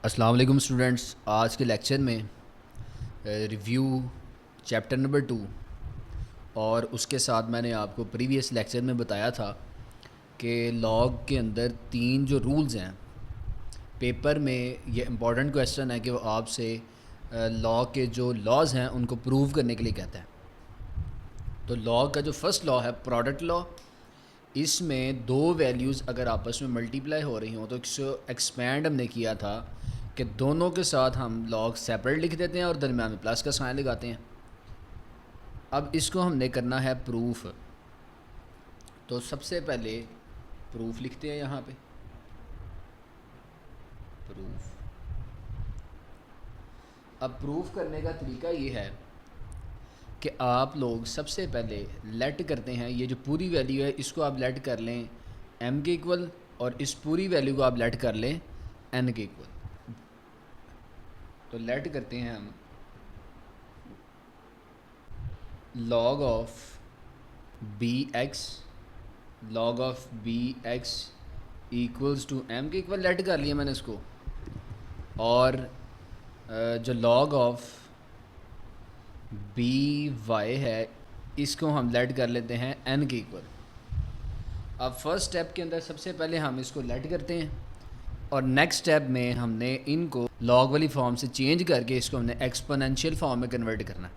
अस्सलाम वालेकुम स्टूडेंट्स। आज के लेक्चर में रिव्यू चैप्टर नंबर 2 और उसके साथ मैंने आपको प्रीवियस लेक्चर में बताया था कि लॉग के अंदर 3 जो रूल्स हैं। पेपर में ये इम्पॉर्टेंट क्वेश्चन है कि वो आपसे लॉ के जो लॉज हैं उनको प्रूव करने के लिए कहता है। तो लॉ का जो फर्स्ट लॉ है प्रोडक्ट लॉ, इसमें दो वैल्यूज़ अगर आपस में मल्टीप्लाई हो रही हों तो इसको एक्सपैंड हमने किया था कि दोनों के साथ हम लॉग सेपरेट लिख देते हैं और दरम्यान में प्लस का साइन लगाते हैं। अब इसको हमने करना है प्रूफ। तो सबसे पहले प्रूफ लिखते हैं यहाँ पे प्रूफ। अब प्रूफ करने का तरीका ये है कि आप लोग सबसे पहले लेट करते हैं, ये जो पूरी वैल्यू है इसको आप लेट कर लें m के इक्वल और इस पूरी वैल्यू को आप लेट कर लें n के इक्वल। तो लेट करते हैं हम log of b x equals to m के इक्वल लेट कर लिया मैंने इसको। और जो log ऑफ बी वाई है इसको हम लेट कर लेते हैं n के इक्वल। अब फर्स्ट स्टेप के अंदर सबसे पहले हम इसको लेट करते हैं और नेक्स्ट स्टेप में हमने इनको लॉग वाली फॉर्म से चेंज करके इसको हमने एक्सपोनेंशियल फॉर्म में कन्वर्ट करना।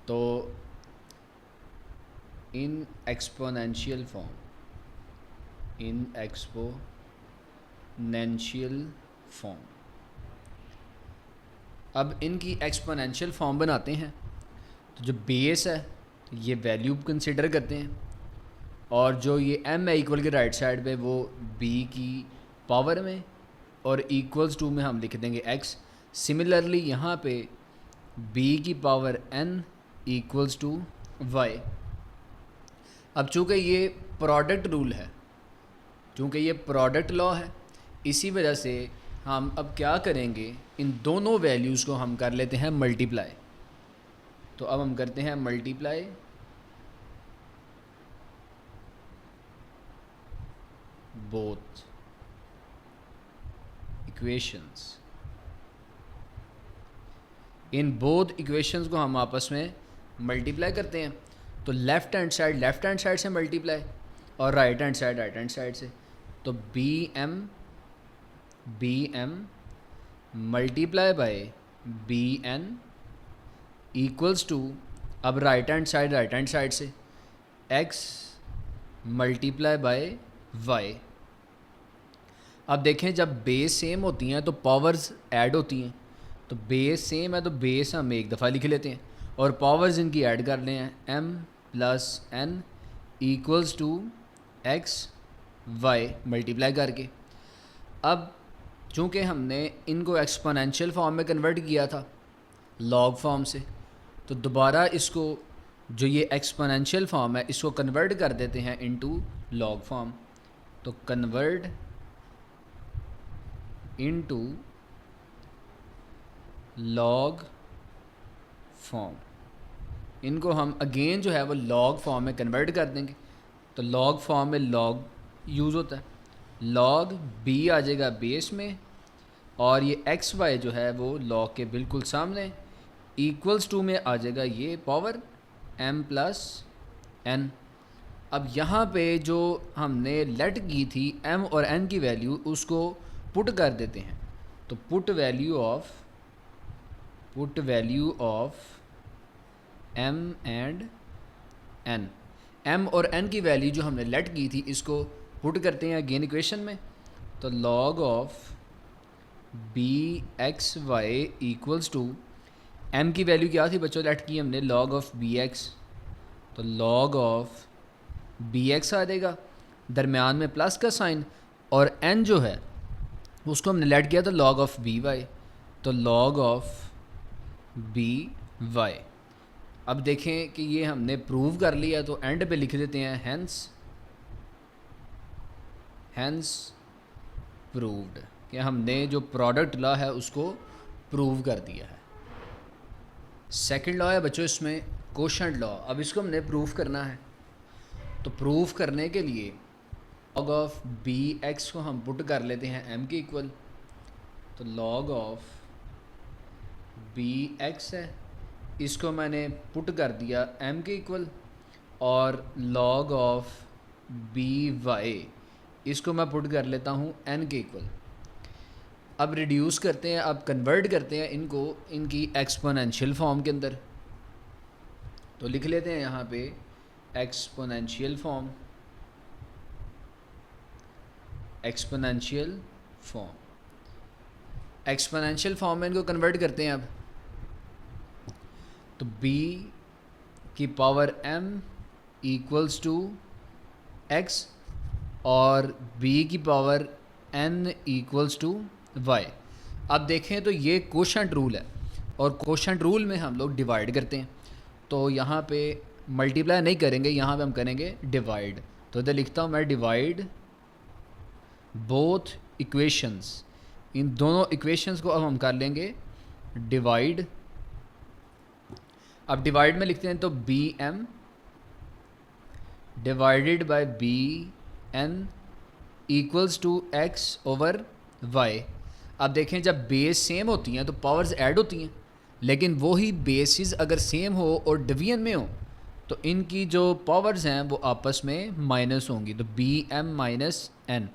तो इन एक्सपोनेंशियल फॉर्म अब इनकी एक्सपोनेंशियल फॉर्म बनाते हैं। तो जो बेस है ये वैल्यू कंसिडर करते हैं और जो ये m है इक्वल के राइट साइड पे वो b की पावर में और इक्वल्स टू में हम लिख देंगे x। सिमिलरली यहाँ पे b की power n equals to y। अब चूँकि ये प्रोडक्ट रूल है, चूँकि ये प्रोडक्ट लॉ है, इसी वजह से हम अब क्या करेंगे, इन दोनों वैल्यूज़ को हम कर लेते हैं मल्टीप्लाई। तो अब हम करते हैं मल्टीप्लाई बोथ इक्वेशंस। इन बोथ इक्वेशंस को हम आपस में मल्टीप्लाई करते हैं। तो लेफ़्ट हैंड साइड से मल्टीप्लाई और राइट हैंड साइड से। तो b m multiply by b n equals to, अब राइट हैंड साइड से x मल्टीप्लाई बाय y। अब देखें जब बेस सेम होती हैं तो पावर्स ऐड होती हैं। तो बेस सेम है तो बेस हम एक दफ़ा लिख लेते हैं और पावर्स इनकी ऐड कर लें m plus n equals to x y multiply करके। अब चूँकि हमने इनको एक्सपोनेंशियल फॉर्म में कन्वर्ट किया था लॉग फॉर्म से, तो दोबारा इसको जो ये एक्सपोनेंशियल फॉर्म है इसको कन्वर्ट कर देते हैं इनटू लॉग फॉर्म। तो कन्वर्ट इनटू लॉग फॉर्म, इनको हम अगेन जो है वो लॉग फॉर्म में कन्वर्ट कर देंगे। तो लॉग फॉर्म में लॉग यूज़ होता है, लॉग बी आ जाएगा बेस में और ये एक्स वाई जो है वो लॉग के बिल्कुल सामने इक्वल्स टू में आ जाएगा ये पावर m प्लस n। अब यहाँ पे जो हमने लेट की थी m और n की वैल्यू उसको पुट कर देते हैं। तो put value of m and n, m और n की वैल्यू जो हमने लेट की थी इसको पुट करते हैं अगेन इक्वेशन में। तो log of b x y equals to, m की वैल्यू क्या थी बच्चों लेट की हमने, log ऑफ बी एक्स। तो log ऑफ बी एक्स आ जाएगा, दरमियान में प्लस का साइन, और n जो है उसको हमने लेट किया तो log ऑफ बी वाई। तो log ऑफ बी वाई। अब देखें कि ये हमने प्रूव कर लिया तो एंड पे लिख देते हैं हैंस प्रूव्ड, कि हमने जो प्रोडक्ट लॉ है उसको प्रूव कर दिया है। सेकंड लॉ है बच्चों इसमें कोशेंट लॉ। अब इसको हमने प्रूफ करना है। तो प्रूफ करने के लिए log ऑफ बी एक्स को हम पुट कर लेते हैं m के इक्वल तो log ऑफ बी एक्स है, इसको मैंने पुट कर दिया m के इक्वल, और log ऑफ बी वाई इसको मैं पुट कर लेता हूँ n के इक्वल। अब रिड्यूस करते हैं, अब कन्वर्ट करते हैं इनको इनकी एक्सपोनेंशियल फॉर्म के अंदर। तो लिख लेते हैं यहाँ पे exponential form, exponential form, exponential form में इनको कन्वर्ट करते हैं अब। तो b की power m equals to x और b की power n equals to y। अब देखें तो ये कोशेंट रूल है, और कोशेंट रूल में हम लोग डिवाइड करते हैं। तो यहाँ पे मल्टीप्लाई नहीं करेंगे, यहाँ पे हम करेंगे डिवाइड। तो इधर लिखता हूँ मैं डिवाइड बोथ इक्वेशंस, इन दोनों इक्वेशंस को अब हम कर लेंगे डिवाइड। अब डिवाइड में लिखते हैं तो b m divided by b n equals to x over y. अब देखें जब बेस सेम होती हैं तो पावर्स ऐड होती हैं, लेकिन वही बेसिस अगर सेम हो और डिवीजन में हो तो इनकी जो पावर्स हैं वो आपस में माइनस होंगी। तो b m minus n,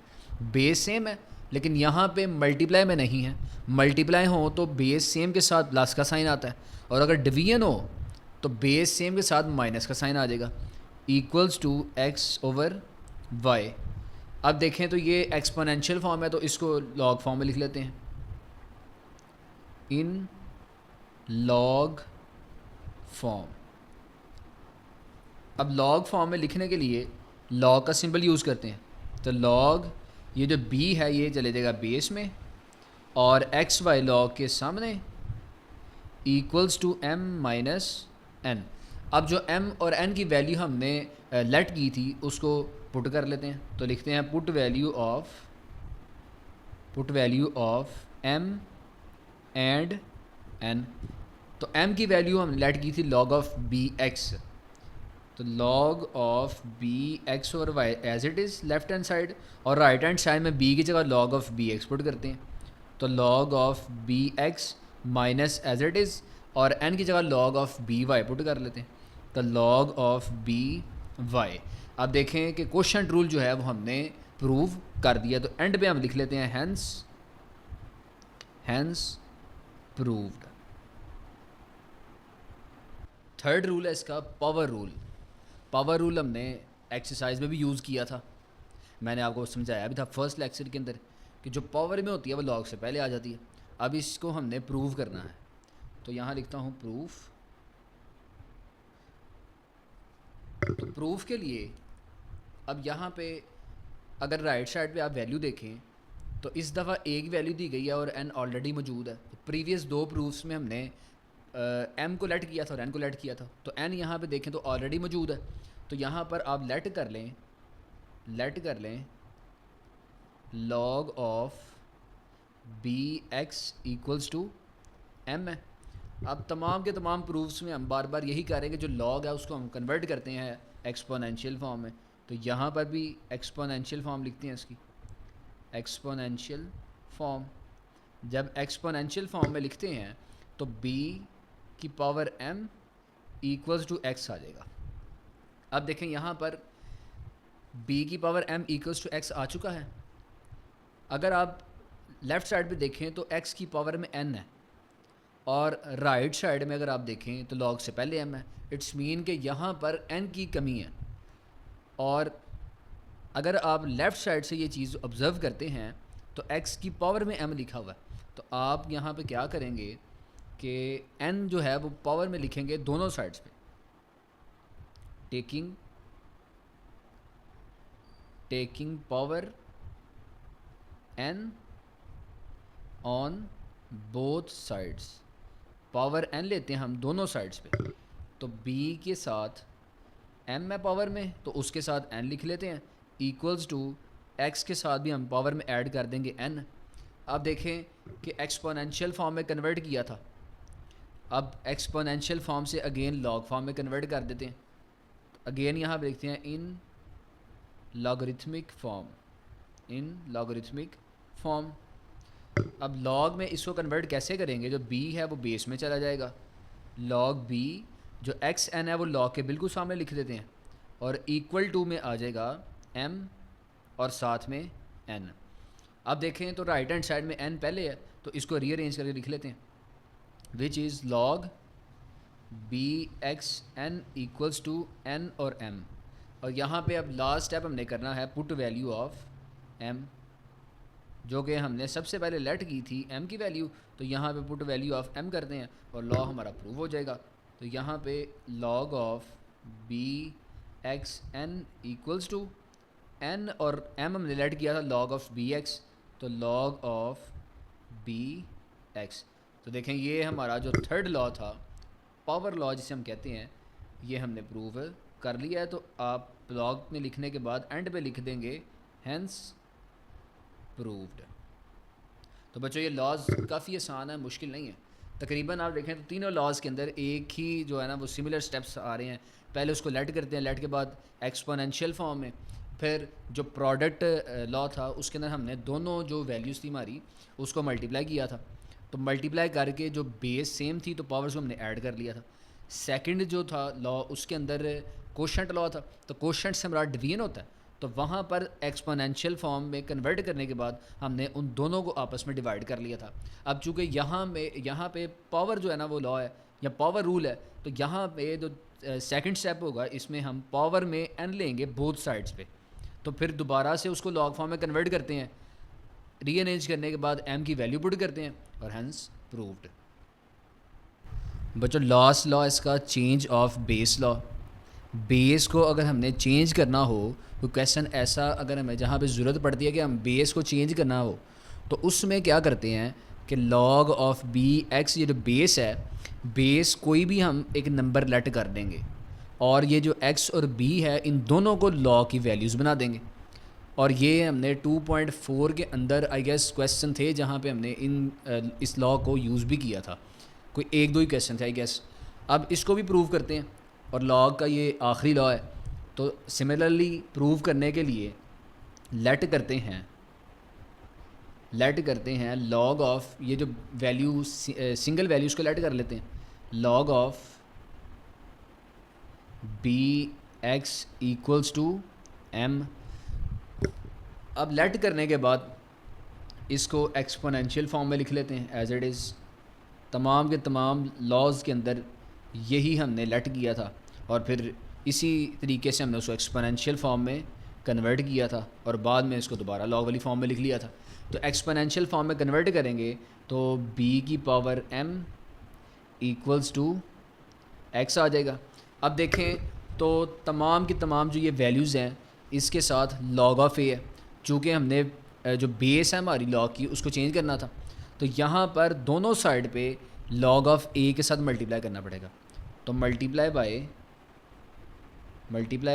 base same है लेकिन यहाँ पे मल्टीप्लाई में नहीं है। मल्टीप्लाई हो तो बेस सेम के साथ प्लस का साइन आता है, और अगर डिवीजन हो तो बेस सेम के साथ माइनस का साइन आ जाएगा, equals to x over y. अब देखें तो ये एक्सपोनेंशियल फॉर्म है तो इसको लॉग फॉर्म में लिख लेते हैं, इन लॉग फॉर्म। अब लॉग फॉर्म में लिखने के लिए लॉग का सिंबल यूज़ करते हैं। तो लॉग, ये जो b है ये चले जाएगा बेस में, और एक्स वाई लॉग के सामने equals to m minus n। अब जो m और n की वैल्यू हमने लेट की थी उसको पुट कर लेते हैं। तो लिखते हैं put value of m and n। तो m की वैल्यू हमने लेट की थी log ऑफ बी एक्स, तो log ऑफ बी एक्स और y as it is left hand side, और राइट हैंड साइड में b की जगह log of b x put करते हैं। तो log of b x minus as it is, और n की जगह log of b y put कर लेते हैं। तो log ऑफ बी वाई। अब देखें कि कोशेंट रूल जो है वो हमने प्रूव कर दिया। तो एंड पे हम लिख लेते हैं हैंस प्रूव्ड। थर्ड रूल है इसका पावर रूल। पावर रूल हमने एक्सरसाइज में भी यूज़ किया था, मैंने आपको समझाया भी था फर्स्ट लेक्चर के अंदर कि जो पावर में होती है वो लॉग से पहले आ जाती है। अब इसको हमने प्रूव करना है। तो यहाँ लिखता हूँ प्रूफ। तो प्रूफ के लिए अब यहाँ पे अगर राइट साइड पे आप वैल्यू देखें तो इस दफ़ा एक वैल्यू दी गई है और n ऑलरेडी मौजूद है। तो प्रीवियस दो प्रूफ्स में हमने m को लेट किया था और n को लेट किया था, तो n यहाँ पे देखें तो ऑलरेडी मौजूद है। तो यहाँ पर आप लेट कर लें log of b x equals to m है। अब तमाम के तमाम प्रूफ्स में हम बार बार यही करेंगे, जो log है उसको हम कन्वर्ट करते हैं एक्सपोनेंशियल फॉर्म में। तो यहाँ पर भी एक्सपोनेंशियल फॉर्म लिखते हैं इसकी, एक्सपोनेंशियल फॉर्म। जब एक्सपोनेंशियल फॉर्म में लिखते हैं तो b की power m equals to x आ जाएगा। अब देखें यहाँ पर b की power m equals to x आ चुका है। अगर आप लेफ़्ट साइड पे देखें तो x की पावर में n है, और राइट साइड में अगर आप देखें तो log से पहले m है। इट्स मीन कि यहाँ पर n की कमी है। और अगर आप लेफ़्ट साइड से ये चीज़ ऑब्ज़र्व करते हैं तो x की पावर में m लिखा हुआ है। तो आप यहाँ पे क्या करेंगे कि n जो है वो पावर में लिखेंगे दोनों साइड्स पे, taking power n on both sides. Power n लेते हैं हम दोनों साइड्स पे। तो b के साथ m है पावर में तो उसके साथ n लिख लेते हैं, इक्वल्स टू x के साथ भी हम पावर में ऐड कर देंगे n। अब देखें कि एक्सपोनेंशियल फॉर्म में कन्वर्ट किया था, अब एक्सपोनेंशियल फॉर्म से अगेन लॉग फॉर्म में कन्वर्ट कर देते हैं। अगेन यहाँ पर लिखते हैं इन लॉगरिथमिक फॉर्म, अब लॉग में इसको कन्वर्ट कैसे करेंगे, जो b है वो बेस में चला जाएगा, लॉग b, जो xn है वो लॉग के बिल्कुल सामने लिख देते हैं, और इक्वल टू में आ जाएगा m और साथ में n। अब देखें तो राइट हैंड साइड में n पहले है, तो इसको रीअरेंज करके लिख लेते हैं, which is log b x n equals to n और m। और यहाँ पे अब लास्ट स्टेप हमने करना है पुट वैल्यू ऑफ m, जो कि हमने सबसे पहले लेट की थी m की वैल्यू, तो यहाँ पे पुट वैल्यू ऑफ m करते हैं और लॉ हमारा प्रूव हो जाएगा। तो यहाँ पे log of b x n equals to n और m हमने लेट किया था लॉग ऑफ बी एक्स, तो लॉग ऑफ बी एक्स। तो देखें ये हमारा जो थर्ड लॉ था, पावर लॉ जिसे हम कहते हैं, ये हमने प्रूव कर लिया है। तो आप लॉग में लिखने के बाद एंड पे लिख देंगे हैंस प्रूव्ड। तो बच्चों ये लॉज काफ़ी आसान है, मुश्किल नहीं है। तकरीबन आप देखें तो तीनों लॉज के अंदर एक ही जो है ना वो सिमिलर स्टेप्स आ रहे हैं। पहले उसको लेट करते हैं, लेट के बाद एक्सपोनेंशियल फॉर्म में, फिर जो प्रोडक्ट लॉ था उसके अंदर हमने दोनों जो वैल्यूज़ थी हमारी उसको मल्टीप्लाई किया था, तो मल्टीप्लाई करके जो बेस सेम थी तो पावर्स को हमने ऐड कर लिया था। सेकंड जो था लॉ उसके अंदर कोशेंट लॉ था, तो कोशेंट से हमारा डिवीजन होता है, तो वहाँ पर एक्सपोनेंशियल फॉर्म में कन्वर्ट करने के बाद हमने उन दोनों को आपस में डिवाइड कर लिया था। अब चूँकि यहाँ पे पावर जो है ना वो लॉ है या पावर रूल है, तो यहाँ पे जो सेकंड स्टेप होगा इसमें हम पावर में n लेंगे बोथ साइड्स पे, तो फिर दोबारा से उसको लॉग फॉर्म में कन्वर्ट करते हैं, रीअरेंज करने के बाद m की वैल्यू पुट करते हैं और हैंस प्रूव्ड। बच्चों लास्ट लॉ इसका change of base law. Base को अगर हमने चेंज करना हो, तो क्वेश्चन ऐसा अगर हमें जहाँ पे ज़रूरत पड़ती है कि हम बेस को चेंज करना हो, तो उसमें क्या करते हैं कि लॉग ऑफ बी एक्स, ये जो बेस है, बेस कोई भी हम एक नंबर लेट कर देंगे और ये जो x और b है इन दोनों को लॉ की वैल्यूज़ बना देंगे। और ये हमने 2.4 के अंदर आई गेस क्वेश्चन थे जहाँ पे हमने इस लॉ को यूज़ भी किया था, कोई एक दो ही क्वेश्चन थे आई गेस। अब इसको भी प्रूव करते हैं और लॉग का ये आखिरी लॉ है, तो सिमिलरली प्रूव करने के लिए लेट करते हैं लॉग ऑफ, ये जो वैल्यू सिंगल वैल्यूज़ को लेट कर लेते हैं, log of b x equals to m। अब लेट करने के बाद इसको एक्सपोनेंशियल फॉर्म में लिख लेते हैं एज इट इज़। तमाम के तमाम लॉज के अंदर यही हमने लेट किया था और फिर इसी तरीके से हमने उसको एक्सपोनेंशियल फॉर्म में कन्वर्ट किया था और बाद में इसको दोबारा लॉग वाली फॉर्म में लिख लिया था। तो एक्सपोनेंशियल फॉर्म में कन्वर्ट करेंगे तो b की power m equals to x आ जाएगा। अब देखें तो तमाम की तमाम जो ये वैल्यूज़ हैं इसके साथ लॉग ऑफ a है, चूँकि हमने जो बेस है हमारी लॉग की उसको चेंज करना था, तो यहाँ पर दोनों साइड पे लॉग ऑफ a के साथ मल्टीप्लाई करना पड़ेगा। तो multiply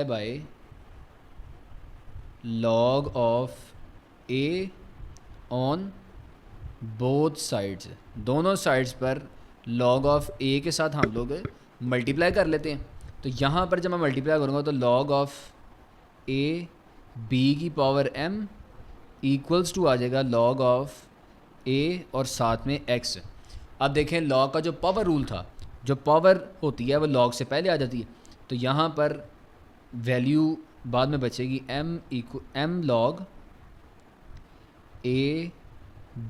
by log of a on both sides, दोनों साइड्स पर लॉग ऑफ a के साथ हम लोग मल्टीप्लाई कर लेते हैं। तो यहाँ पर जब मैं मल्टीप्लाई करूँगा तो लॉग ऑफ a b की पावर m इक्वल्स टू आ जाएगा लॉग ऑफ a और साथ में x। अब देखें लॉग का जो पावर रूल था, जो पावर होती है वो लॉग से पहले आ जाती है, तो यहाँ पर वैल्यू बाद में बचेगी m log a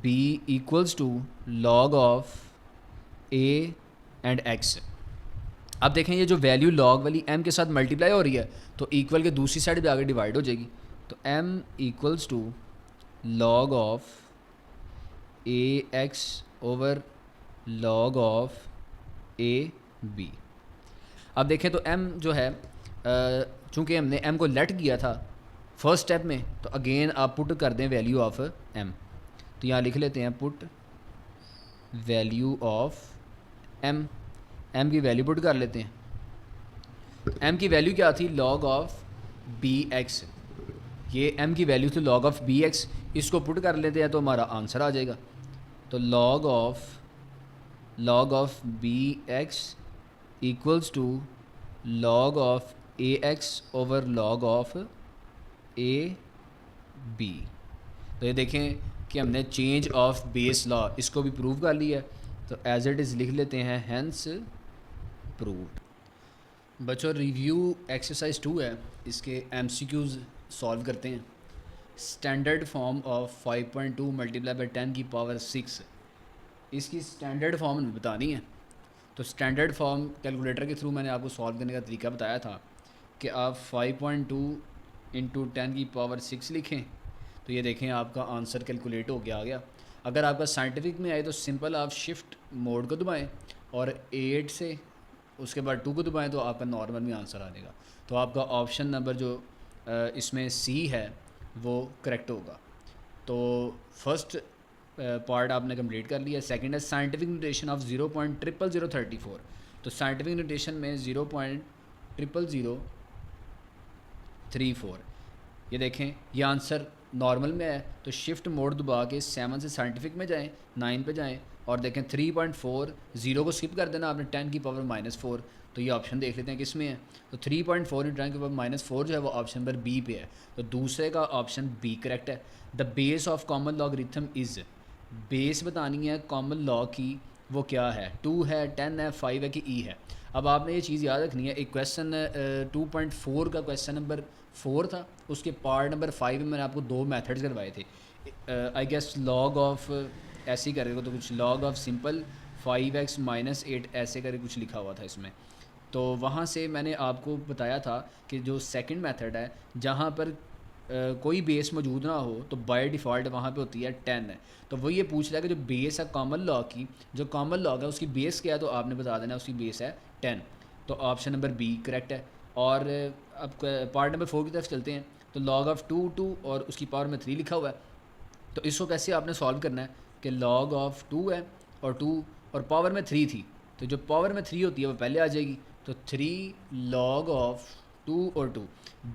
b equals to log of a and x। अब देखें ये जो वैल्यू लॉग वाली m के साथ मल्टीप्लाई हो रही है तो इक्वल के दूसरी साइड भी आगे डिवाइड हो जाएगी, तो m equals to log of a x over log of a b। अब देखें तो m जो है चूँकि हमने m को लेट किया था फर्स्ट स्टेप में, तो अगेन आप पुट कर दें वैल्यू ऑफ m। तो यहाँ लिख लेते हैं पुट वैल्यू ऑफ m की वैल्यू पुट कर लेते हैं। m की वैल्यू क्या थी, लॉग ऑफ bx, ये m की वैल्यू थी लॉग ऑफ bx, इसको पुट कर लेते हैं तो हमारा आंसर आ जाएगा। तो log of bx equals to log of ax over log of ab। तो ये देखें कि हमने चेंज ऑफ बेस लॉ इसको भी प्रूव कर लिया है, तो एज इट इज़ लिख लेते हैं हैंस प्रूव्ड। बच्चों रिव्यू एक्सरसाइज 2 है, इसके एमसीक्यूज़ सॉल्व करते हैं। Standard form of 5.2 multiply by 10 की पावर 6, इसकी स्टैंडर्ड फॉर्म हमें बतानी है। तो स्टैंडर्ड फॉर्म कैलकुलेटर के थ्रू मैंने आपको सॉल्व करने का तरीका बताया था कि आप 5.2 इंटू 10 की पावर 6 लिखें, तो ये देखें आपका आंसर कैलकुलेट हो गया आ गया। अगर आपका साइंटिफिक में आए तो सिंपल आप शिफ्ट मोड को दबाएं और 8 से उसके बाद 2 को दबाएं तो आपका नॉर्मल में आंसर आ जाएगा। तो आपका ऑप्शन नंबर जो इसमें सी है वो करेक्ट होगा। तो फर्स्ट पार्ट आपने कंप्लीट कर लिया। सेकंड है साइंटिफिक नोटेशन ऑफ 0.00034। तो साइंटिफिक नोटेशन में 0.00034, ये देखें ये आंसर नॉर्मल में है, तो शिफ्ट मोड दबा के 7 से साइंटिफिक में जाएं, 9 पे जाएं और देखें 3.4, 0 को स्किप कर देना आपने 10 की पावर -4, तो ये ऑप्शन देख लेते हैं किस में है। तो 3.4 इंटू 10 की पावर -4 जो है वो ऑप्शन नंबर बी पे है, तो दूसरे का ऑप्शन बी करेक्ट है। The base of common logarithm is, base बतानी है कॉमन लॉ की, वो क्या है, 2 है, 10 है, 5 है कि ई है। अब आपने ये चीज़ याद रखनी है, एक क्वेश्चन 2.4 का क्वेश्चन नंबर 4 था, उसके पार्ट नंबर 5 में मैंने आपको 2 मेथड्स करवाए थे। आई गेस लॉग ऑफ ऐसे ही करेगा, तो कुछ लॉग ऑफ सिंपल 5x - 8 ऐसे करके कुछ लिखा हुआ था इसमें। तो वहाँ से मैंने आपको बताया था कि जो सेकंड मेथड है जहाँ पर कोई बेस मौजूद ना हो तो बाय डिफ़ॉल्ट वहाँ पे होती है 10 है। तो वो ये पूछ रहा है कि जो बेस है कॉमन लॉ की, जो कॉमन लॉ है उसकी बेस क्या है, तो आपने बता देना उसकी बेस है 10। तो ऑप्शन नंबर बी करेक्ट है। और अब पार्ट नंबर 4 की तरफ चलते हैं। तो लॉग ऑफ 2 और उसकी पावर में 3 लिखा हुआ है, तो इसको कैसे आपने सॉल्व करना है कि लॉग ऑफ 2 है और 2 और पावर में 3 थी, तो जो पावर में 3 होती है वो पहले आ जाएगी। तो 3 लॉग ऑफ 2 और 2,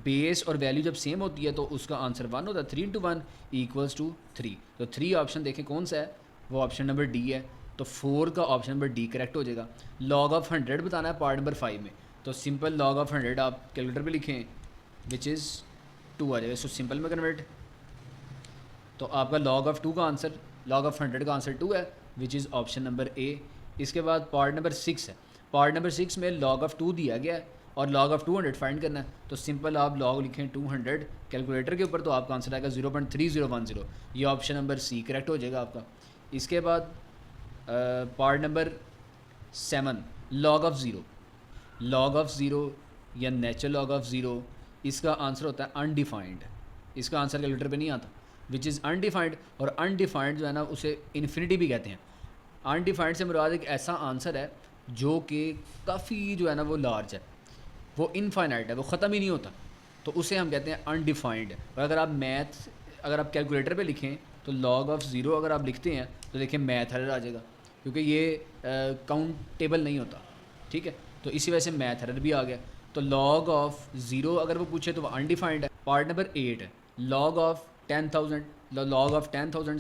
बेस और वैल्यू जब सेम होती है तो उसका आंसर 1 होता है। 3 इंटू 1 इक्वल्स टू 3। तो 3 ऑप्शन देखें कौन सा है, वो ऑप्शन नंबर डी है। तो 4 का ऑप्शन नंबर डी करेक्ट हो जाएगा। लॉग ऑफ 100 बताना है पार्ट नंबर 5 में, तो सिंपल लॉग ऑफ 100 आप कैलकुलेटर पे लिखें, विच इज़ 2 आ जाएगा। इसको सिंपल में कन्वर्ट, तो आपका log ऑफ 2 का आंसर, log ऑफ 100 का आंसर 2 है, which is option number A. इसके बाद पार्ट नंबर 6 है। पार्ट नंबर 6 में log ऑफ 2 दिया गया है और log ऑफ 200 फाइंड करना है, तो सिंपल आप log लिखें 200 कैलकुलेटर के ऊपर, तो आपका आंसर आएगा 0.3010। ये ऑप्शन नंबर सी करेक्ट हो जाएगा आपका। इसके बाद part number 7 log of 0। log of 0 या नेचुरल log ऑफ 0, इसका आंसर होता है अनडिफाइंड। इसका आंसर कैलकुलेटर पे नहीं आता, विच इज़ अनडिफाइंड। और अनडिफाइंड जो है ना उसे इन्फिनिटी भी कहते हैं। अनडिफाइंड से मुराद एक ऐसा आंसर है जो कि काफ़ी जो है ना वो लार्ज है, वो इनफाइनाइट है, वो ख़त्म ही नहीं होता, तो उसे हम कहते हैं अनडिफाइंड। और अगर आप अगर आप कैलकुलेटर पे लिखें तो log ऑफ 0 अगर आप लिखते हैं तो देखिए मैथ एरर आ जाएगा, क्योंकि ये काउंटेबल नहीं होता, ठीक है। तो इसी वजह से मैथ एरर भी आ गया। तो log ऑफ 0 अगर वो पूछे तो वो अनडिफाइंड है। पार्ट नंबर 8 है log of 10,000। log of 10,000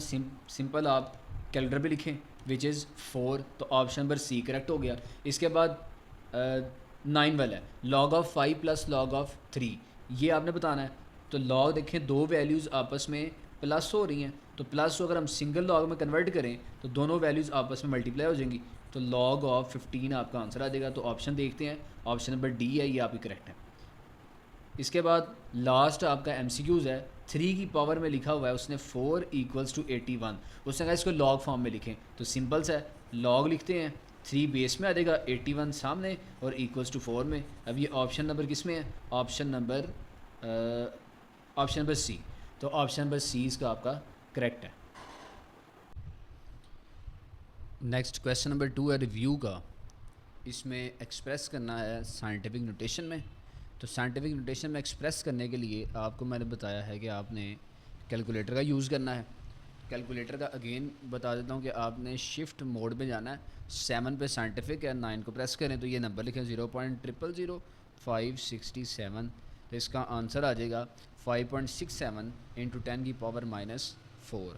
simple आप कैलकुलेटर पे लिखें, विच इज़ 4। तो ऑप्शन नंबर सी करेक्ट हो गया। इसके बाद 9 वाला है log of 5 plus log of 3, ये आपने बताना है। तो log देखें दो वैल्यूज़ आपस में प्लस हो रही हैं, तो प्लस को अगर हम सिंगल log में कन्वर्ट करें तो दोनों वैल्यूज़ आपस में मल्टीप्लाई हो जाएंगी, तो log ऑफ 15 आपका आंसर आ जाएगा। तो ऑप्शन देखते हैं, ऑप्शन नंबर डी है, ये आपकी करेक्ट है। इसके बाद लास्ट आपका एमसीक्यूज़ है। 3 की पावर में लिखा हुआ है उसने 4 इक्वल्स टू 81, उसने कहा इसको लॉग फॉर्म में लिखें, तो सिंपल सा है लॉग लिखते हैं, 3 बेस में आ जाएगा, 81 सामने और इक्वल्स टू 4 में। अब ये ऑप्शन नंबर किस में है, ऑप्शन नंबर सी। तो ऑप्शन नंबर सी इसका आपका करेक्ट है। नेक्स्ट क्वेश्चन नंबर 2 है रिव्यू का। इसमें एक्सप्रेस करना है साइंटिफिक नोटेशन में। तो साइंटिफिक नोटेशन में एक्सप्रेस करने के लिए आपको मैंने बताया है कि आपने कैलकुलेटर का यूज़ करना है। कैलकुलेटर का अगेन बता देता हूँ कि आपने शिफ्ट मोड में जाना है। 7 पे साइंटिफिक है, 9 को प्रेस करें तो ये नंबर लिखें 0.000567, तो इसका आंसर आ जाएगा 5.67 इंटू 10 की पावर -4।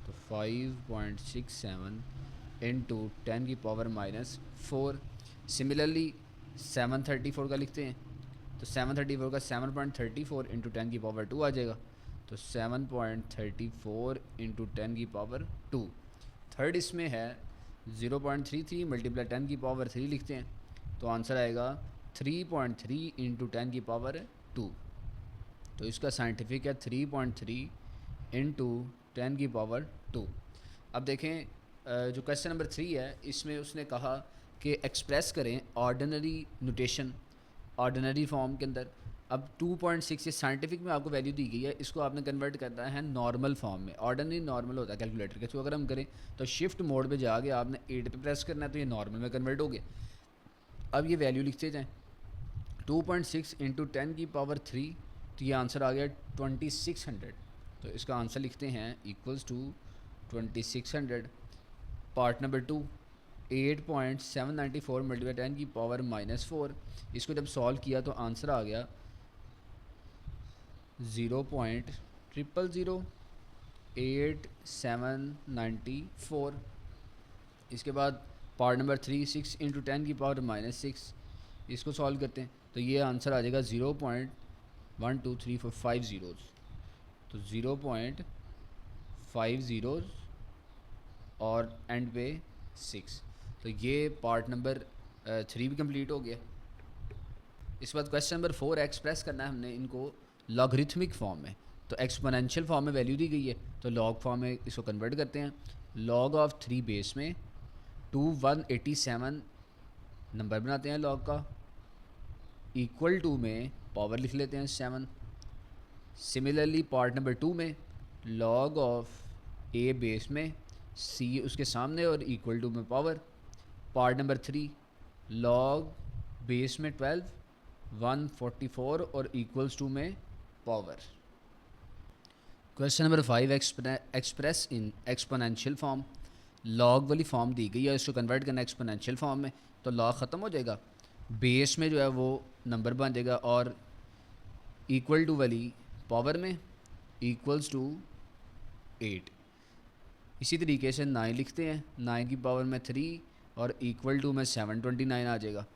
तो 5.67 इंटू 10 की पावर -4। सिमिलरली 734 का लिखते हैं, तो 734 का 7.34 इंटू 10 की पावर 2 आ जाएगा। तो 7.34 इंटू 10 की पावर 2। थर्ड इसमें है 0.33 मल्टीप्लाई 10 की पावर 3 लिखते हैं, तो आंसर आएगा 3.3 इंटू 10 की पावर 2। तो इसका साइंटिफिक है 3.3 इंटू 10 की पावर 2। अब देखें जो क्वेश्चन नंबर 3 है, इसमें उसने कहा कि एक्सप्रेस करें ऑर्डिनरी नोटेशन, ऑर्डिनरी फॉर्म के अंदर। अब 2.6 ये साइंटिफिक में आपको वैल्यू दी गई है, इसको आपने कन्वर्ट करना है नॉर्मल फॉर्म में। ऑर्डिनरी नॉर्मल होता है कैलकुलेटर के थ्रू, अगर हम करें तो शिफ्ट मोड पे जाके आपने 8 पे प्रेस करना है, तो ये नॉर्मल में कन्वर्ट हो गया। अब ये वैल्यू लिखते जाएँ, 2.6 इंटू 10 की पावर 3, तो ये आंसर आ गया 2600। तो इसका आंसर लिखते हैं equals to 2600। Part number 2, 8.794 multiply 10 की पावर -4, इसको जब सॉल्व किया तो आंसर आ गया 0.00089794। इसके बाद पार्ट नंबर 3, 6 इंटू 10 की पावर -6, इसको सॉल्व करते हैं तो ये आंसर आ जाएगा 0.1234 जीरोज़। तो 0.5 जीरोज़ और एंड पे 6। तो ये पार्ट नंबर 3 भी कंप्लीट हो गया। इसके बाद क्वेश्चन नंबर 4 एक्सप्रेस करना है हमने इनको लॉगरिथमिक फॉर्म में। तो एक्सपोनेंशियल फॉर्म में वैल्यू दी गई है, तो लॉग फॉर्म में इसको कन्वर्ट करते हैं। लॉग ऑफ 3 बेस में 2187 नंबर बनाते हैं लॉग का, इक्वल टू में पावर लिख लेते हैं 7। सिमिलरली पार्ट नंबर 2 में लॉग ऑफ ए बेस में सी उसके सामने और इक्वल टू में power. Part number 3 log base में 12 144 और इक्वल्स टू में power. Question number 5 express in exponential form. Log वाली फॉर्म दी गई है, इसको कन्वर्ट करना एक्सपोनेंशियल फॉर्म में, तो लॉग ख़त्म हो जाएगा, बेस में जो है वो नंबर बन जाएगा और इक्वल टू वाली पावर में इक्वल्स टू 8। इसी तरीके से 9 लिखते हैं, 9 की पावर में 3 और इक्वल टू में 729 आ जाएगा।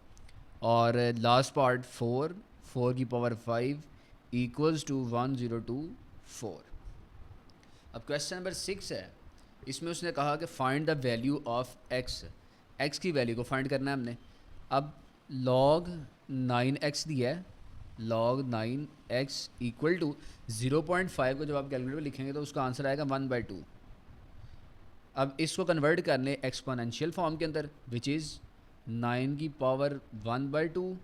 और लास्ट पार्ट 4, 4 की पावर 5 इक्वल्स टू 1024। अब क्वेश्चन नंबर 6 है, इसमें उसने कहा कि find the value of x. X की वैल्यू को फाइंड करना है हमने। अब लॉग 9x दिया है, लॉग 9x इक्वल टू 0.5 को जब आप कैलकुलेटर में लिखेंगे तो उसका आंसर आएगा 1/2। अब इसको कन्वर्ट कर लें एक्सपोनेंशियल फॉर्म के अंदर, विच इज़ 9 की पावर 1/2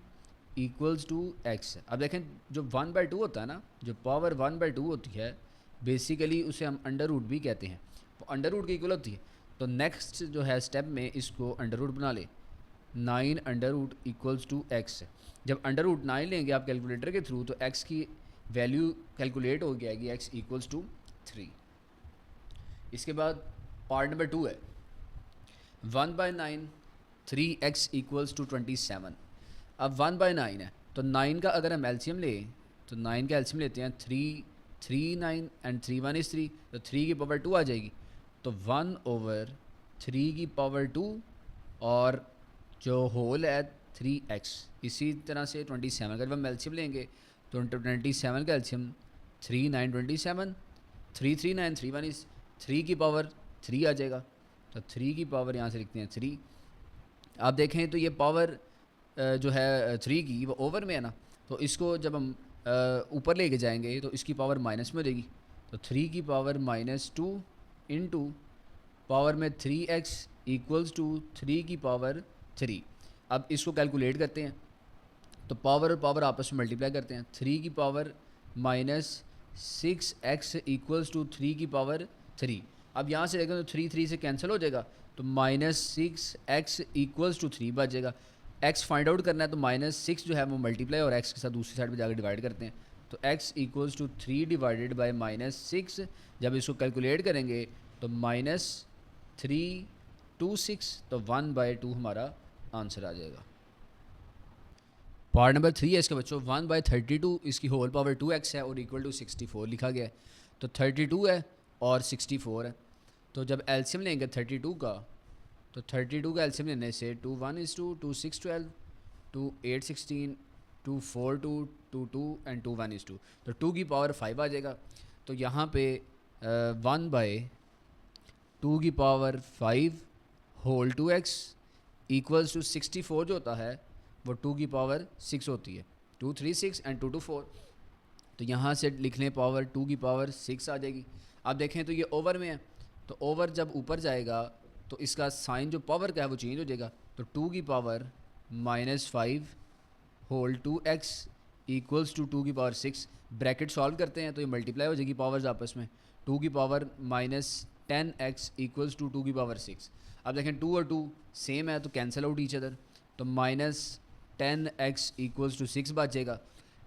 इक्वल्स टू x। अब देखें जो 1/2 होता है ना, जो पावर 1/2 होती है, बेसिकली उसे हम अंडर रूट भी कहते हैं, वो अंडर रूट की इक्वल होती है। तो नेक्स्ट जो है स्टेप में इसको अंडर रूट बना ले, 9 under root equals to x। जब अंडर रूट 9 लेंगे आप कैलकुलेटर के थ्रू, तो x की वैल्यू कैलकुलेट हो जाएगी, x इक्वल्स टू 3। इसके बाद पार्ट नंबर 2 है 1/9 3x इक्वल्स टू 27। अब 1/9 है, तो 9 का अगर हम एलसीएम लें तो 9 का एलसीएम लेते हैं 3 3 9 एंड 3 1 इज़ 3, तो 3 की पावर 2 आ जाएगी, तो 1/3 की पावर 2 और जो होल है 3x। इसी तरह से 27 अगर हम एलसीएम लेंगे तो 27 का एलसीएम 3 9 27, 3 3 9 3 1 इज़ 3 की पावर 3 आ जाएगा, तो 3 की पावर यहाँ से लिखते हैं 3। आप देखें तो ये पावर जो है 3 की वो ओवर में है ना, तो इसको जब हम ऊपर लेके जाएंगे तो इसकी पावर माइनस में हो जाएगी, तो 3 की पावर -2 इंटू पावर में 3x इक्वल्स टू 3 की पावर 3। अब इसको कैलकुलेट करते हैं तो पावर और पावर आपस में मल्टीप्लाई करते हैं, 3 की पावर -6x इक्वल्स टू 3 की पावर 3। अब यहाँ से देखें तो 3 3 से कैंसिल हो जाएगा, तो -6x इक्वल्स टू 3 बच जाएगा। x फाइंड आउट करना है तो -6 जो है वो मल्टीप्लाई और x के साथ दूसरी साइड पे जाकर डिवाइड करते हैं, तो x equals to 3 divided by -6। जब इसको कैलकुलेट करेंगे तो -326, तो 1/2 हमारा आंसर आ जाएगा। पार्ट नंबर 3 है इसके बच्चों 1/32, इसकी होल पावर 2x है और इक्वल टू 64 लिखा गया है। तो 32 है और 64 है, तो जब एलसीएम लेंगे 32 का, तो 32 का एलसीएम लेने से 2 1 इज़ 2, 2 6 12, 2 8 16, 2 4 2, 2 2 एंड 2 1 इज़ 2, तो 2 की पावर 5 आ जाएगा। तो यहाँ पे 1/2 होल 2x इक्वल्स टू 64 जो होता है वो 2 होती है। 2 3 6 एंड 2 2 4। तो यहाँ से लिख लें पावर 2 आ जाएगी। अब देखें तो ये ओवर में है, तो ओवर जब ऊपर जाएगा तो इसका साइन जो पावर का है वो चेंज हो जाएगा। तो 2 whole 2x equals to 2 bracket solve करते हैं तो ये मल्टीप्लाई हो जाएगी पावर्स आपस में। 2 -10x इक्वल्स टू 2 अब देखें 2 और 2 सेम है तो कैंसिल आउट ईच अदर। तो -10x इक्वल्स टू 6 बचेगा।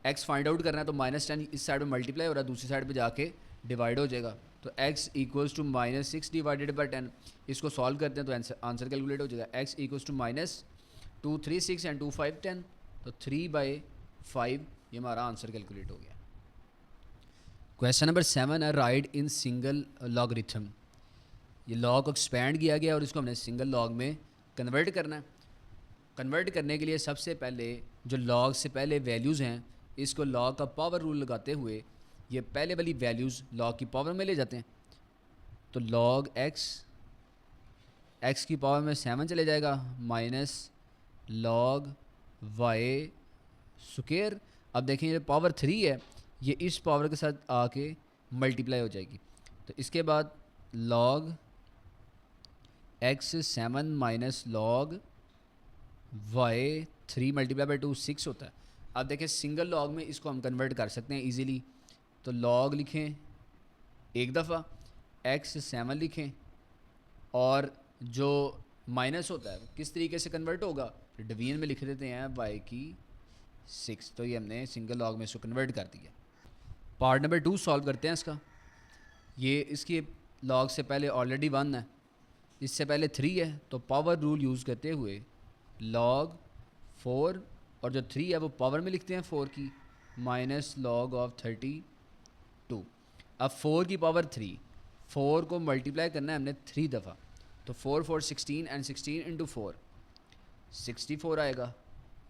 x फाइंड आउट करना है तो -10 इस साइड में मल्टीप्लाई हो रहा है, दूसरी साइड पे जाके डिवाइड हो जाएगा। तो x equals to -6 divided by 10। इसको सॉल्व करते हैं तो आंसर कैलकुलेट हो जाएगा। x equals to -2 3 6 and 2 5 10। तो 3/5 ये हमारा आंसर कैलकुलेट हो गया। क्वेश्चन नंबर 7 है राइट इन सिंगल लॉगरिथम। ये लॉग को एक्सपैंड किया गया और इसको हमने सिंगल लॉग में कन्वर्ट करना है। कन्वर्ट करने के लिए सबसे पहले जो लॉग से पहले वैल्यूज़ हैं इसको लॉग का पावर रूल लगाते हुए ये पहले वाली वैल्यूज़ लॉग की पावर में ले जाते हैं। तो लॉग एक्स की पावर में 7 चले जाएगा माइनस लॉग वाई स्क्वायर। अब देखें ये पावर 3 है, ये इस पावर के साथ आके मल्टीप्लाई हो जाएगी। तो इसके बाद log x 7 minus log y 3 multiply by 2 6 होता है। अब देखें सिंगल लॉग में इसको हम कन्वर्ट कर सकते हैं इजीली। तो लॉग लिखें एक दफ़ा, एक्स 7 लिखें, और जो माइनस होता है किस तरीके से कन्वर्ट होगा तो डिवीजन में लिख देते हैं वाई की 6। तो ये हमने सिंगल लॉग में इसको कन्वर्ट कर दिया। पार्ट नंबर 2 सॉल्व करते हैं इसका। ये इसकी लॉग से पहले ऑलरेडी 1 है, इससे पहले 3 है, तो पावर रूल यूज़ करते हुए लॉग 4 और जो 3 है वो पावर में लिखते हैं 4 की माइनस लॉग ऑफ 32। अब 4 की पावर 3, 4 को मल्टीप्लाई करना है हमने 3 दफ़ा। तो 4 4 16 एंड 16 इंटू 4 64 आएगा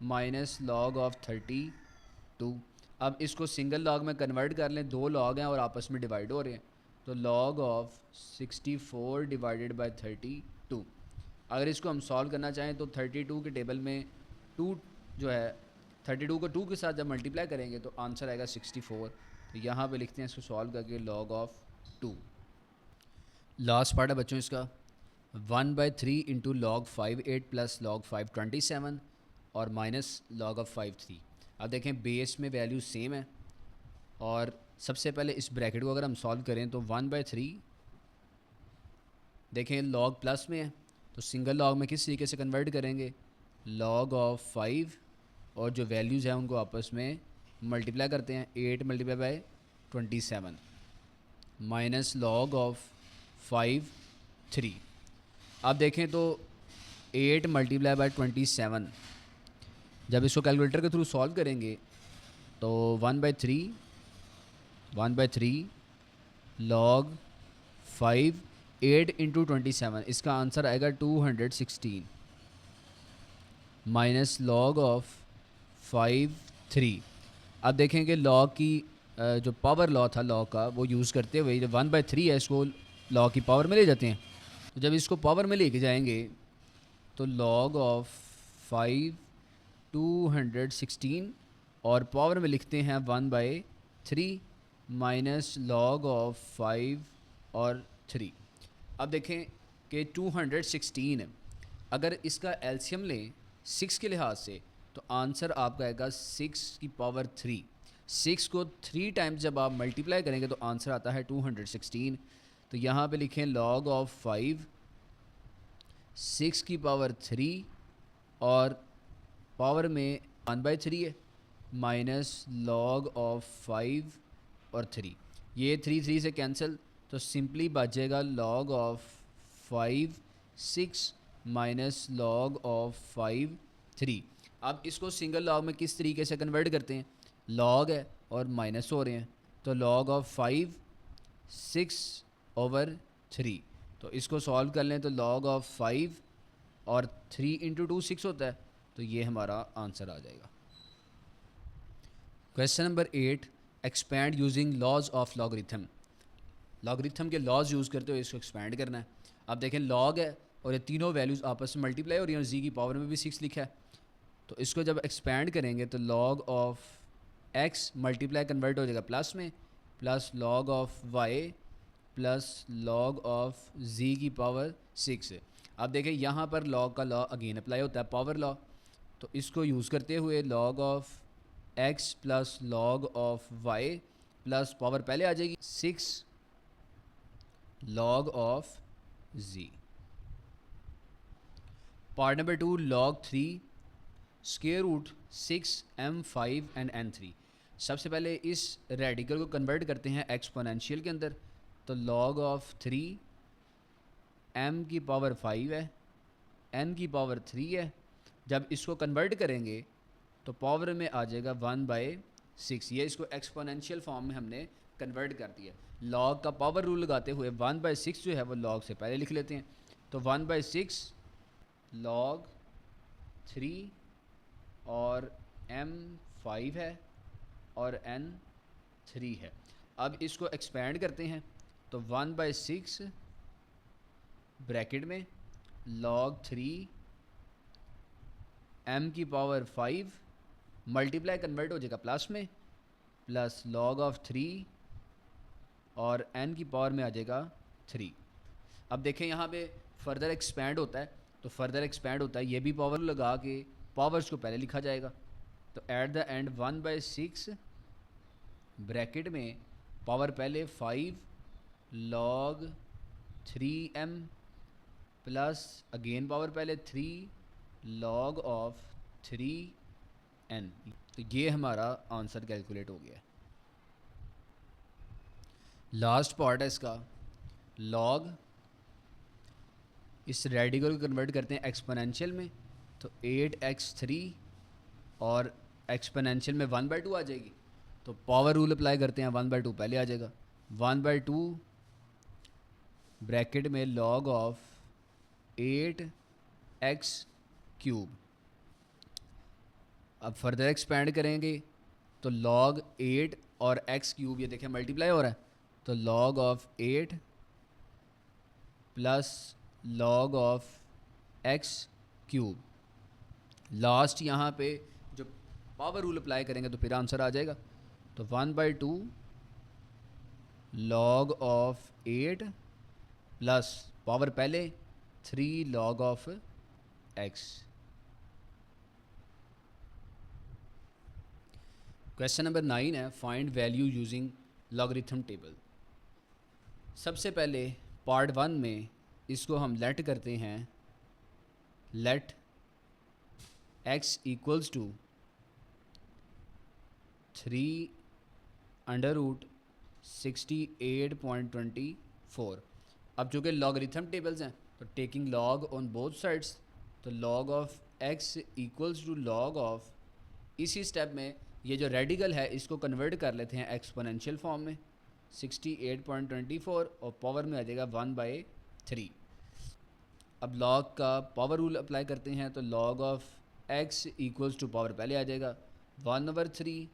माइनस लॉग ऑफ 32। अब इसको सिंगल लॉग में कन्वर्ट कर लें, 2 लॉग हैं और आपस में डिवाइड हो रहे हैं। तो log ऑफ 64 डिवाइडेड बाई 32। अगर इसको हम सॉल्व करना चाहें तो 32 के टेबल में 2 जो है 32 को 2 के साथ जब मल्टीप्लाई करेंगे तो आंसर आएगा 64। तो यहाँ पे लिखते हैं इसको सॉल्व करके log ऑफ 2। लास्ट पार्ट है बच्चों इसका 1/3 इंटू लॉग 5 8 प्लस लॉग 5 27 और माइनस लॉग ऑफ 5 3। अब देखें बेस में वैल्यू सेम है और सबसे पहले इस ब्रैकेट को अगर हम सॉल्व करें तो 1/3 देखें लॉग प्लस में है तो सिंगल लॉग में किस तरीके से कन्वर्ट करेंगे, लॉग ऑफ 5 और जो वैल्यूज़ हैं उनको आपस में मल्टीप्लाई करते हैं। 8 multiply by 27 minus log of 5 3। अब देखें तो 8 मल्टीप्लाई बाय 27 जब इसको कैलकुलेटर के थ्रू सॉल्व करेंगे तो 1/3 लॉग 5 8 इंटू 27 इसका आंसर आएगा 216 माइनस लॉग ऑफ 5 3। अब देखेंगे लॉग की जो पावर लॉ था लॉ का वो यूज़ करते हुए जब 1/3 है इसको लॉ की पावर में ले जाते हैं। तो जब इसको पावर में लेके जाएंगे तो लॉग ऑफ 5 216 और पावर में लिखते हैं 1/3 माइनस लॉग ऑफ 5 और 3। अब देखें कि 216 अगर इसका एलसीएम लें 6 के लिहाज से तो आंसर आपका आएगा 6 की पावर 3। 6 को 3 टाइम्स जब आप मल्टीप्लाई करेंगे तो आंसर आता है 216। तो यहाँ पे लिखें लॉग ऑफ 5 6 की पावर 3 और पावर में 1/3 है माइनस लॉग ऑफ 5 और 3। ये 3 3 से कैंसिल तो सिंपली बचेगा log of 5 6 minus log of 5 3। अब इसको सिंगल लॉग में किस तरीके से कन्वर्ट करते हैं, लॉग है और माइनस हो रहे हैं तो लॉग ऑफ 5 6/3। तो इसको सॉल्व कर लें तो लॉग ऑफ 5 और 3 इंटू 2 6 होता है। तो ये हमारा आंसर आ जाएगा। Question number 8 expand using laws of logarithm. Logarithm के लॉज यूज़ करते हुए इसको एक्सपैंड करना है। अब देखें लॉग है और ये तीनों वैल्यूज़ आपस में मल्टीप्लाई हो रही हैं और जी की पावर में भी 6 लिखा है। तो इसको जब एक्सपैंड करेंगे तो log of x multiply convert हो जाएगा प्लस में, plus log of y plus log of g की पावर 6 है। अब देखें यहाँ पर लॉग का लॉ अगेन अप्लाई होता है, पावर लॉ। तो इसको यूज़ करते हुए log of x plus log of y plus power पहले आ जाएगी 6 log of g. Part number 2 log 3 square root 6 m5 and n3। सबसे पहले इस रेडिकल को कन्वर्ट करते हैं एक्सपोनेंशियल के अंदर। तो लॉग ऑफ 3 m की पावर 5 है, n की पावर 3 है। जब इसको कन्वर्ट करेंगे तो पावर में आ जाएगा 1/6। ये इसको एक्सपोनेंशियल फॉर्म में हमने कन्वर्ट कर दिया। लॉग का पावर रूल लगाते हुए 1/6 जो है वो लॉग से पहले लिख लेते हैं। तो 1/6 लॉग 3 और m 5 है और n 3 है। अब इसको एक्सपैंड करते हैं तो 1/6 ब्रैकेट में log 3 m की पावर 5 मल्टीप्लाई कन्वर्ट हो जाएगा प्लस में, प्लस log ऑफ 3 और n की पावर में आ जाएगा 3। अब देखें यहाँ पे फर्दर एक्सपैंड होता है, तो फर्दर एक्सपैंड होता है ये भी पावर लगा के पावर्स को पहले लिखा जाएगा। तो एट द एंड 1/6 ब्रैकेट में पावर पहले 5 log 3m plus again power पहले 3 log ऑफ 3n। तो ये हमारा आंसर कैलकुलेट हो गया। लास्ट पार्ट है इसका, log इस रेडिकल को कन्वर्ट करते हैं एक्सपोनेंशियल में। तो 8x3 और एक्सपोनेंशियल में 1/2 आ जाएगी। तो पावर रूल अप्लाई करते हैं, 1/2 पहले आ जाएगा। 1/2 ब्रैकेट में log ऑफ 8x3। अब फर्दर एक्सपैंड करेंगे तो log 8 और x3 ये देखें मल्टीप्लाई हो रहा है। तो log of 8 plus log of x3। Last यहाँ पे जो पावर रूल अप्लाई करेंगे तो फिर आंसर आ जाएगा। तो 1/2 log ऑफ 8 प्लस पावर पहले 3 log of x। Question number 9 है, find value using logarithm table. सबसे पहले पार्ट 1 में इसको हम लेट करते हैं, लेट x इक्वल्स टू 3/68.24। अब चूँकि लॉगरिथम टेबल्स हैं तो taking log on both sides, तो log of x equals to log of, इसी स्टेप में ये जो रेडिकल है इसको कन्वर्ट कर लेते हैं एक्सपोनेंशियल फॉर्म में 68.24 और पावर में आ जाएगा 1/3। अब लॉग का पावर रूल अप्लाई करते हैं तो log of x equals to power पहले आ जाएगा 1/3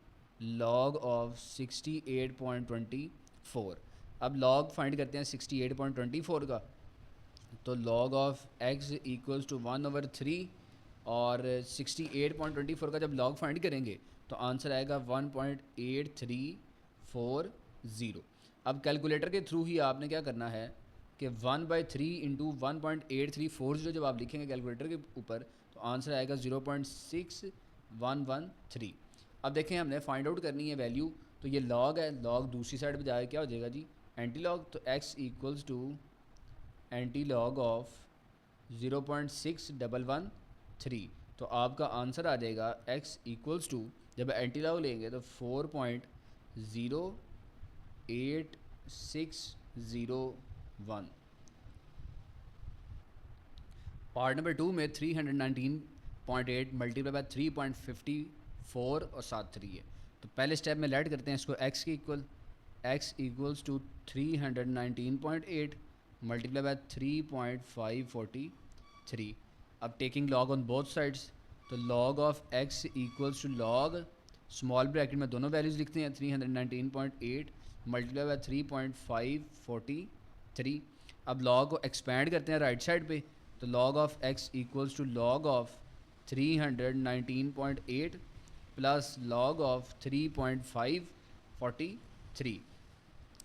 log ऑफ 68.24। अब log फाइंड करते हैं 68.24 का, तो log of x equals to 1/3 और 68.24 का जब log फाइंड करेंगे तो आंसर आएगा 1.8340। अब कैलकुलेटर के थ्रू ही आपने क्या करना है कि 1/3 इंटू 1.8340 जब आप लिखेंगे कैलकुलेटर के ऊपर तो आंसर आएगा 0.6113। अब देखें हमने फाइंड आउट करनी है वैल्यू, तो ये लॉग है, लॉग दूसरी साइड पर जाए क्या हो जाएगा जी एंटी लॉग। तो x equals to anti log of 0.6113। तो आपका आंसर आ जाएगा x इक्वल्स टू, जब एंटी लॉग लेंगे तो 4.08601। पार्ट नंबर 2 में 319.8 मल्टीप्लाई बाय 3.54 और साथ 3 है। तो पहले स्टेप में लेट करते हैं इसको x के equal, x equals to 319.8 multiply by 3.543। अब taking log on both sides, तो log of x equals to log small bracket में दोनों वैल्यूज़ लिखते हैं 319.8 मल्टीप्लाई बाय 3.543। अब लॉग को एक्सपेंड करते हैं राइट साइड पे, तो log of x equals to log of 319.8 plus log of 3.543।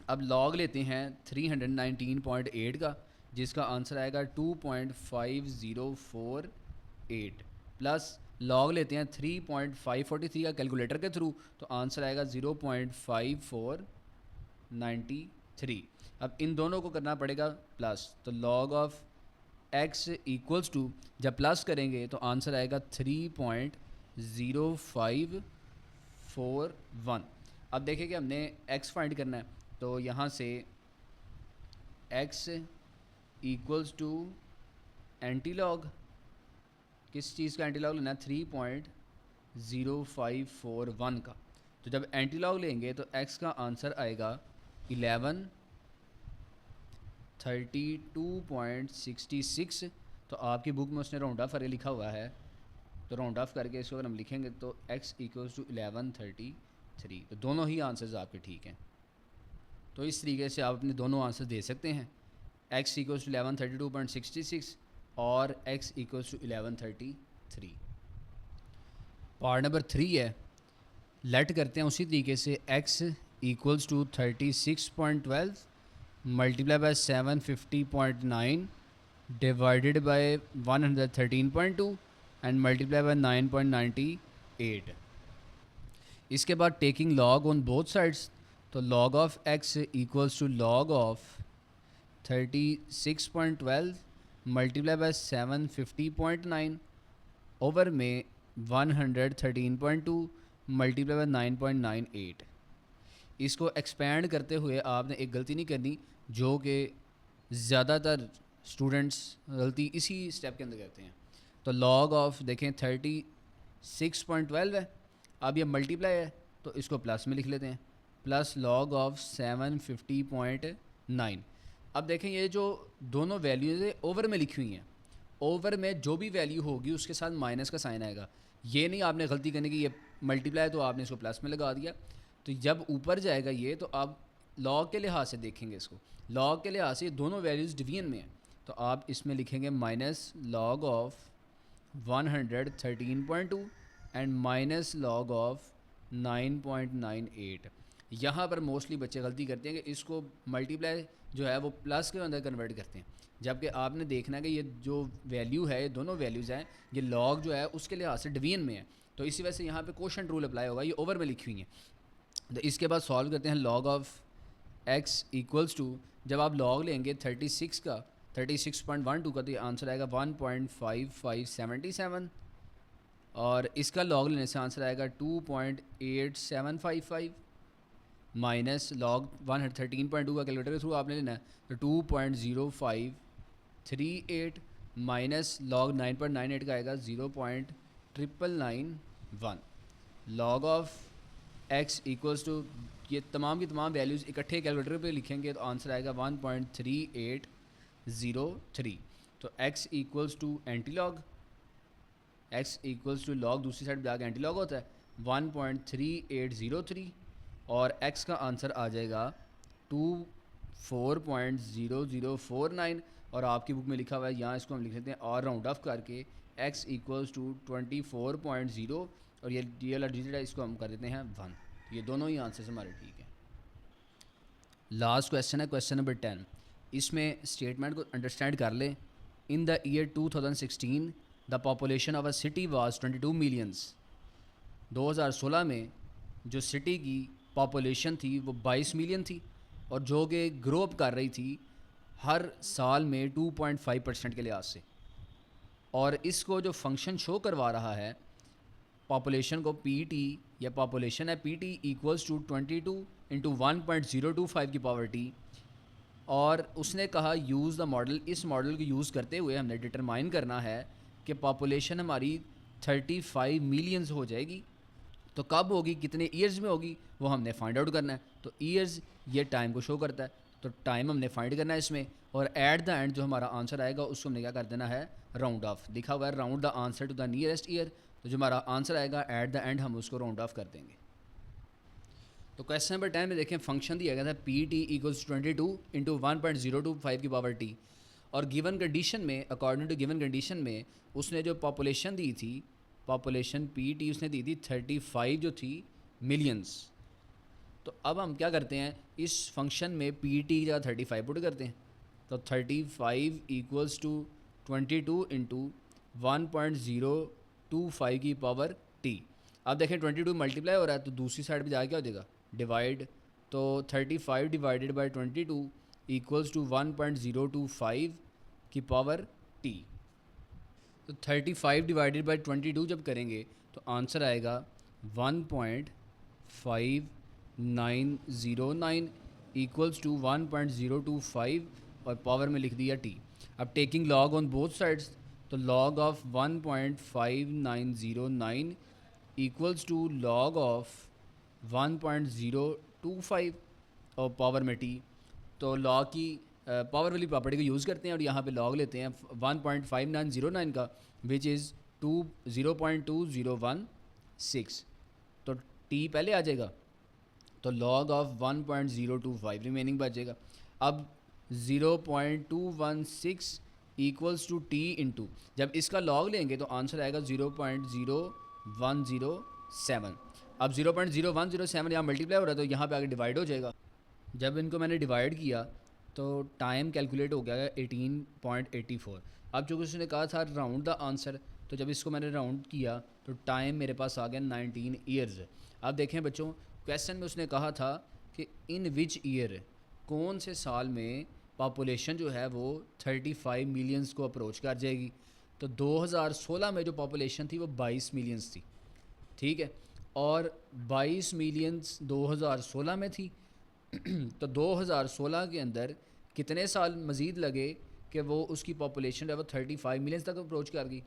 अब लॉग लेते हैं 319.8 का, जिसका आंसर आएगा 2.5048 प्लस लॉग लेते हैं 3.543 का कैलकुलेटर के थ्रू, तो आंसर आएगा 0.5493। अब इन दोनों को करना पड़ेगा प्लस, तो log of x equals to, जब प्लस करेंगे तो आंसर आएगा 3.0541। अब देखिए कि हमने x फाइंड करना है, तो यहाँ से x equals to anti log, किस चीज़ का एंटी लॉग लेना है, 3.0541 का। तो जब एंटी लॉग लेंगे तो x का आंसर आएगा 1132.66। तो आपकी बुक में उसने राउंड ऑफ करके लिखा हुआ है, तो राउंड ऑफ करके इसको अगर हम लिखेंगे तो x इक्वल्स टू 1133। तो दोनों ही आंसर्स आपके ठीक हैं। तो इस तरीके से आप अपने दोनों आंसर दे सकते हैं, x इक्वल्स टू 1132.66 और x equals to 1133। Part number 3 है, लेट करते हैं उसी तरीके से, x equals to 36.12 multiply by 750.9 divided by 113.2 and multiply by 9.98। इसके बाद taking log on both sides, तो log of x equals to log of 36.12 multiply by 750.9 over में 113.2 मल्टीप्लाई बाय 9.98। इसको एक्सपेंड करते हुए आपने एक गलती नहीं करनी, जो कि ज़्यादातर स्टूडेंट्स गलती इसी स्टेप के अंदर करते हैं। तो log ऑफ देखें 36.12 है, अब ये मल्टीप्लाई है तो इसको प्लस में लिख लेते हैं, प्लस log ऑफ 750.9। अब देखें ये जो दोनों वैल्यूज़ है ओवर में लिखी हुई हैं, ओवर में जो भी वैल्यू होगी उसके साथ माइनस का साइन आएगा। ये नहीं आपने गलती करनी कि ये मल्टीप्लाई तो आपने इसको प्लस में लगा दिया। तो जब ऊपर जाएगा ये, तो आप लॉग के लिहाज से देखेंगे इसको, लॉग के लिहाज से ये दोनों वैल्यूज़ डिवीजन में हैं, तो आप इसमें लिखेंगे minus log of 113.2 and minus log of 9.98। यहाँ पर मोस्टली बच्चे गलती करते हैं कि इसको मल्टीप्लाई जो है वो प्लस के अंदर कन्वर्ट करते हैं, जबकि आपने देखना है कि ये जो वैल्यू है, ये दोनों वैल्यूज़ हैं, ये लॉग जो है उसके लिहाज से डिवीजन में है, तो इसी वजह से यहाँ पे क्वोशंट रूल अप्लाई होगा, ये ओवर में लिखी हुई है। तो इसके बाद सॉल्व करते हैं log of x equals to, जब आप log लेंगे 36 का 36.12 का, तो ये आंसर आएगा 1.5577 और इसका log लेने से आंसर आएगा 2.8755 माइनस log 113.2 का कैलकुलेटर के थ्रू आपने लेना है, तो 2.0538 माइनस log 9.98 का आएगा 0.9991। log of x equals to, ये तमाम की तमाम वैल्यूज़ इकट्ठे कैलकुलेटर पे लिखेंगे तो आंसर आएगा 1.3803। तो x equals to anti log, x equals to log दूसरी साइड जाकर एंटी लॉग होता है 1.3803 और x का आंसर आ जाएगा 24.0049 और आपकी बुक में लिखा हुआ है, यहाँ इसको हम लिख लेते हैं और राउंड ऑफ करके x इक्वल्स टू 24.0 और ये वाला डिजिट है इसको हम कर देते हैं 1। ये दोनों ही आंसर्स हमारे ठीक हैं। लास्ट क्वेश्चन है क्वेश्चन नंबर 10। इसमें स्टेटमेंट को अंडरस्टैंड कर लें। In the year 2016 the population of a city was 22 millions. 2016 में जो सिटी की पॉपुलेशन थी वो 22 मिलियन थी और जो कि ग्रो अप कर रही थी हर साल में 2.5% के लिहाज से। और इसको जो फंक्शन शो करवा रहा है पॉपुलेशन को, पीटी या पॉपुलेशन है पीटी इक्वल्स टू 22 इंटू 1.025 की पावर टी। और उसने कहा यूज़ द मॉडल, इस मॉडल को यूज़ करते हुए हमने डिटरमाइन करना है कि पॉपुलेशन हमारी 35 मिलियंस हो जाएगी। तो कब होगी, कितने ईयर्स में होगी, वो हमने फाइंड आउट करना है। तो ईयर्स ये टाइम को शो करता है, तो टाइम हमने फाइंड करना है इसमें। और एट द एंड जो हमारा आंसर आएगा उसको हमने क्या कर देना है, राउंड ऑफ। लिखा हुआ है round the answer to the nearest year, तो जो हमारा आंसर आएगा एट द एंड हम उसको राउंड ऑफ कर देंगे। तो क्वेश्चन नंबर 10 में देखें फंक्शन दिया गया था पी टी इक्वल्स 22 इंटू 1.025 की पावर टी, और गिवन कंडीशन में, अकॉर्डिंग टू गिवन कंडीशन में उसने जो पॉपुलेशन दी थी, पॉपुलेशन पी टी उसने दी थी 35 जो थी मिलियंस। तो अब हम क्या करते हैं, इस फंक्शन में पी टी की जगह 35 पुट करते हैं। तो 35 इक्वल्स टू 22 इंटू 1.025 की पावर टी। अब देखें 22 मल्टीप्लाई हो रहा है तो दूसरी साइड पे जाके क्या हो जाएगा, डिवाइड। तो 35 डिवाइडेड बाई 22 इक्वल्स टू 1.025 की पावर टी। तो 35 डिवाइडेड बाई 22 जब करेंगे तो आंसर आएगा 1.5909 इक्वल्स टू 1.025 और पावर में लिख दिया टी। अब taking log on both sides, तो log of 1.5909 equals to log of 1.025 और पावर में टी। तो लॉग की पावर वाली प्रॉपर्टी को यूज़ करते हैं और यहाँ पे लॉग लेते हैं 1.5909 का, विच इज़ 0.2016। तो टी पहले आ जाएगा, तो लॉग ऑफ 1.025 रिमेनिंग बचेगा। अब 0.216 इक्वल्स टू टी इंटू, जब इसका लॉग लेंगे तो आंसर आएगा 0.0107। अब 0.0107 यहाँ मल्टीप्लाई हो रहा है तो यहाँ पे आगे डिवाइड हो जाएगा। जब इनको मैंने डिवाइड किया तो टाइम कैलकुलेट हो गया 18.84। अब जो उसने कहा था राउंड द आंसर, तो जब इसको मैंने राउंड किया तो टाइम मेरे पास आ गया 19 ईयर्स। अब देखें बच्चों, क्वेश्चन में उसने कहा था कि इन विच ईयर, कौन से साल में पॉपुलेशन जो है वो 35 मिलियंस को अप्रोच कर जाएगी। तो 2016 में जो पॉपुलेशन थी वो 22 मिलियंस थी, ठीक है, और 22 मिलियंस 2016 में थी। तो 2016 के अंदर कितने साल मज़ीद लगे कि वो उसकी पॉपुलेशन है वो 35 मिलियंस तक अप्रोच कर गई।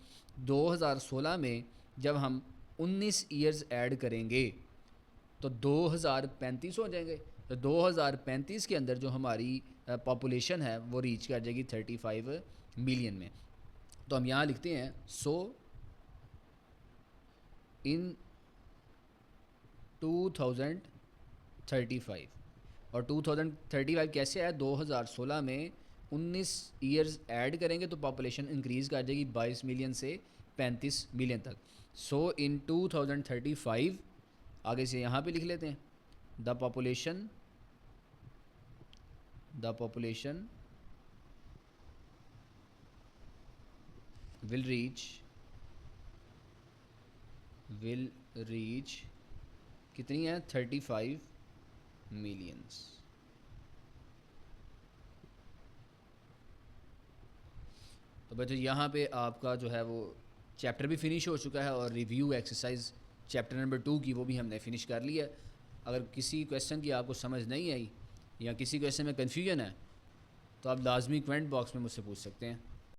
2016 में जब हम 19 ईयर्स ऐड करेंगे तो 2035 हो जाएंगे। तो 2035 के अंदर जो हमारी पॉपुलेशन है वो रीच कर जाएगी 35 मिलियन में। तो हम यहाँ लिखते हैं सो इन 2035, और 2035 कैसे आया, 2016 में 19 ईयर्स ऐड करेंगे तो पॉपुलेशन इंक्रीज़ कर जाएगी 22 मिलियन से 35 मिलियन तक। सो इन 2035, आगे से यहाँ पे लिख लेते हैं द पॉपुलेशन विल रीच कितनी है, 35 मिलियंस। तो बच्चों यहाँ पे आपका जो है वो चैप्टर भी फिनिश हो चुका है और रिव्यू एक्सरसाइज चैप्टर नंबर 2 की वो भी हमने फिनिश कर लिया। अगर किसी क्वेश्चन की आपको समझ नहीं आई या किसी क्वेश्चन में कन्फ्यूजन है तो आप लाजमी कमेंट बॉक्स में मुझसे पूछ सकते हैं।